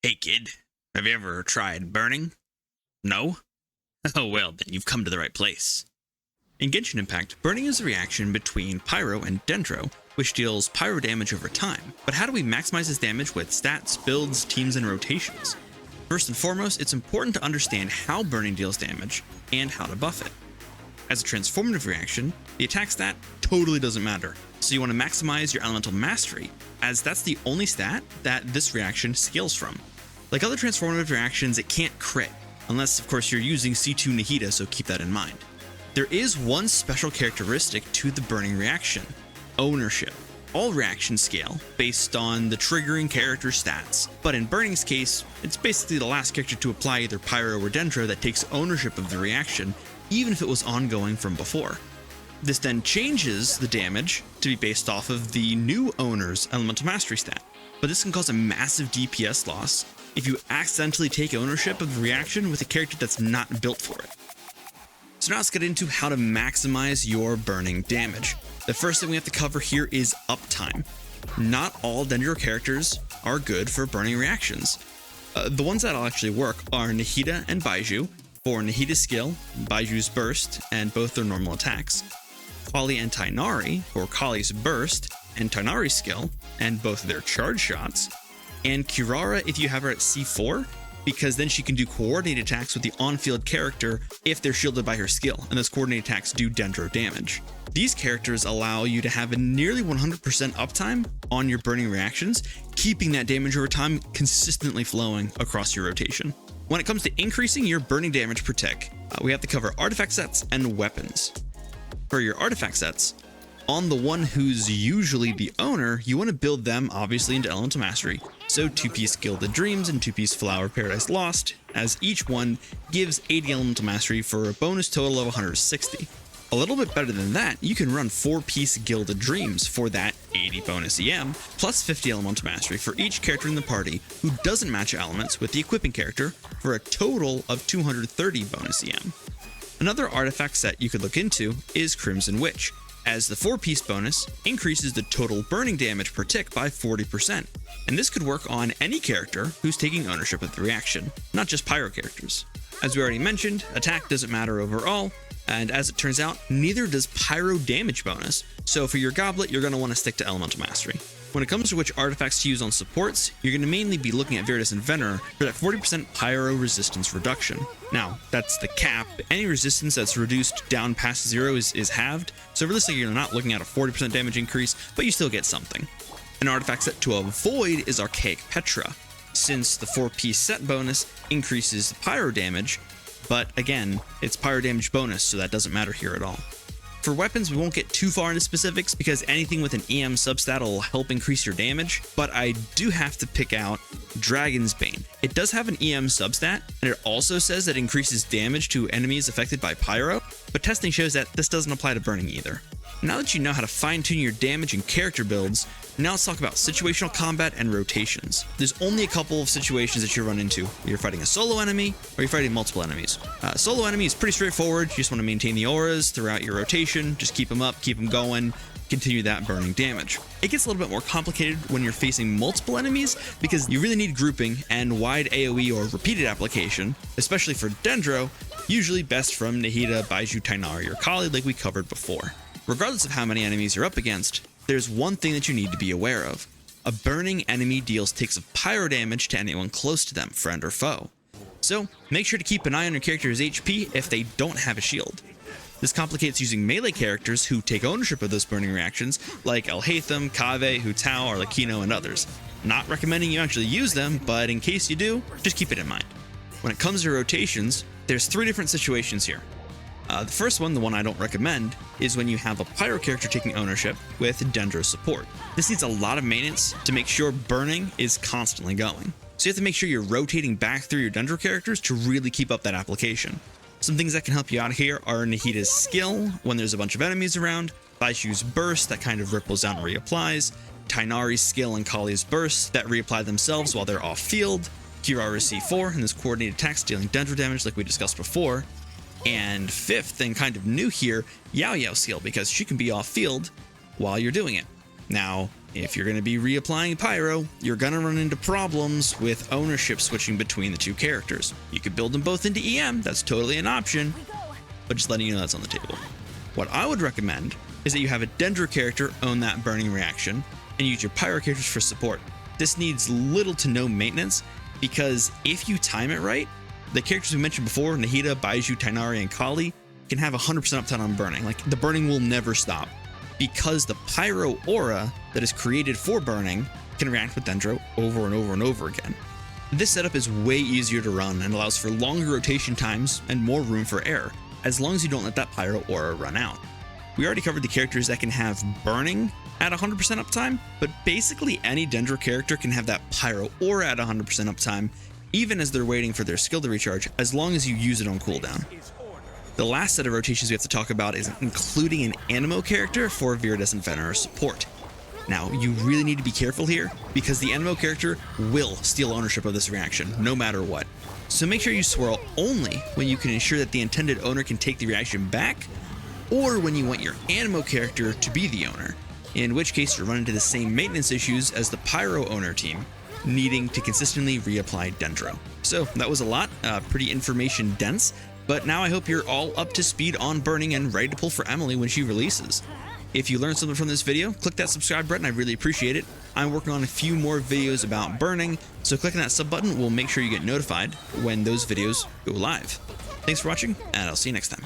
Hey kid, have you ever tried burning? No? Oh well, then you've come to the right place. In Genshin Impact, burning is a reaction between pyro and dendro, which deals pyro damage over time. But how do we maximize this damage with stats, builds, teams, and rotations? First and foremost, it's important to understand how burning deals damage and how to buff it. As a transformative reaction, the attack stat totally doesn't matter, so you want to maximize your elemental mastery, as that's the only stat that this reaction scales from. Like other transformative reactions, it can't crit, unless of course you're using C2 Nahida, so keep that in mind. There is one special characteristic to the burning reaction: ownership. All reactions scale based on the triggering character stats, but in burning's case, it's basically the last character to apply either pyro or dendro that takes ownership of the reaction, even if it was ongoing from before. This then changes the damage to be based off of the new owner's elemental mastery stat, but this can cause a massive DPS loss if you accidentally take ownership of the reaction with a character that's not built for it. So now let's get into how to maximize your burning damage. The first thing we have to cover here is uptime. Not all dendro characters are good for burning reactions. The ones that'll actually work are Nahida and Baizhu for Nahida's skill, Baiju's burst, and both their normal attacks. Kali and Tighnari for Kali's burst and Tighnari's skill, and both their charge shots. And Kirara if you have her at C4, because then she can do coordinated attacks with the on-field character if they're shielded by her skill, and those coordinated attacks do dendro damage. These characters allow you to have a nearly 100% uptime on your burning reactions, keeping that damage over time consistently flowing across your rotation. When it comes to increasing your burning damage per tick, we have to cover artifact sets and weapons. For your artifact sets, on the one who's usually the owner, you want to build them obviously into elemental mastery. So 2-piece Gilded Dreams and 2-piece Flower of Paradise Lost, as each one gives 80 elemental mastery for a bonus total of 160. A little bit better than that, you can run 4-piece Gilded Dreams for that 80 bonus EM, plus 50 elemental mastery for each character in the party who doesn't match elements with the equipping character, for a total of 230 bonus EM. Another artifact set you could look into is Crimson Witch, as the 4-piece bonus increases the total burning damage per tick by 40%, and this could work on any character who's taking ownership of the reaction, not just pyro characters. As we already mentioned, attack doesn't matter overall, and as it turns out, neither does pyro damage bonus, so for your goblet, you're going to want to stick to elemental mastery. When it comes to which artifacts to use on supports, you're going to mainly be looking at Viridis and Venerer for that 40% pyro resistance reduction. Now, that's the cap. Any resistance that's reduced down past 0 is halved, so realistically you're not looking at a 40% damage increase, but you still get something. An artifact set to avoid is Archaic Petra, since the 4-piece set bonus increases pyro damage, but again, it's pyro damage bonus, so that doesn't matter here at all. For weapons, we won't get too far into specifics because anything with an EM substat will help increase your damage, but I do have to pick out Dragon's Bane. It does have an EM substat, and it also says that it increases damage to enemies affected by pyro, but testing shows that this doesn't apply to burning either. Now that you know how to fine-tune your damage and character builds, now let's talk about situational combat and rotations. There's only a couple of situations that you run into. You're fighting a solo enemy, or you're fighting multiple enemies. Solo enemy is pretty straightforward. You just want to maintain the auras throughout your rotation. Just keep them up, keep them going, continue that burning damage. It gets a little bit more complicated when you're facing multiple enemies, because you really need grouping and wide AoE or repeated application, especially for dendro, usually best from Nahida, Baizhu, Tighnari, or Kali like we covered before. Regardless of how many enemies you're up against, there's one thing that you need to be aware of. A burning enemy deals ticks of pyro damage to anyone close to them, friend or foe. So make sure to keep an eye on your character's HP if they don't have a shield. This complicates using melee characters who take ownership of those burning reactions, like Alhaitham, Kaveh, Hu Tao, Arlecchino, and others. Not recommending you actually use them, but in case you do, just keep it in mind. When it comes to rotations, there's 3 different situations here. The first one, the one I don't recommend, is when you have a pyro character taking ownership with dendro support. This needs a lot of maintenance to make sure burning is constantly going. So you have to make sure you're rotating back through your dendro characters to really keep up that application. Some things that can help you out here are Nahida's skill when there's a bunch of enemies around, Baishu's burst that kind of ripples down and reapplies, Tighnari's skill and Kali's burst that reapply themselves while they're off field, Kirara's C4 and his coordinated attacks dealing dendro damage like we discussed before, and fifth, and kind of new here, Yao Yao's skill, because she can be off field while you're doing it. Now, if you're going to be reapplying Pyro, you're going to run into problems with ownership switching between the two characters. You could build them both into EM, that's totally an option, but just letting you know that's on the table. What I would recommend is that you have a Dendro character own that burning reaction and use your Pyro characters for support. This needs little to no maintenance because if you time it right, the characters we mentioned before, Nahida, Baiju, Tainari, and Kali, can have 100% uptime on burning. Like, the burning will never stop because the Pyro aura that is created for burning can react with Dendro over and over and over again. This setup is way easier to run and allows for longer rotation times and more room for error, as long as you don't let that Pyro aura run out. We already covered the characters that can have burning at 100% uptime, but basically any Dendro character can have that Pyro aura at 100% uptime, even as they're waiting for their skill to recharge, as long as you use it on cooldown. The last set of rotations we have to talk about is including an Animo character for Viridescent Venerer support. Now, you really need to be careful here, because the Animo character will steal ownership of this reaction, no matter what. So make sure you swirl only when you can ensure that the intended owner can take the reaction back, or when you want your Animo character to be the owner, in which case you'll run into the same maintenance issues as the Pyro owner team, needing to consistently reapply Dendro. So that was a lot, pretty information dense, but now I hope you're all up to speed on burning and ready to pull for Emilie when she releases. If you learned something from this video, click that subscribe button, I really appreciate it. I'm working on a few more videos about burning, so clicking that sub button will make sure you get notified when those videos go live. Thanks for watching, and I'll see you next time.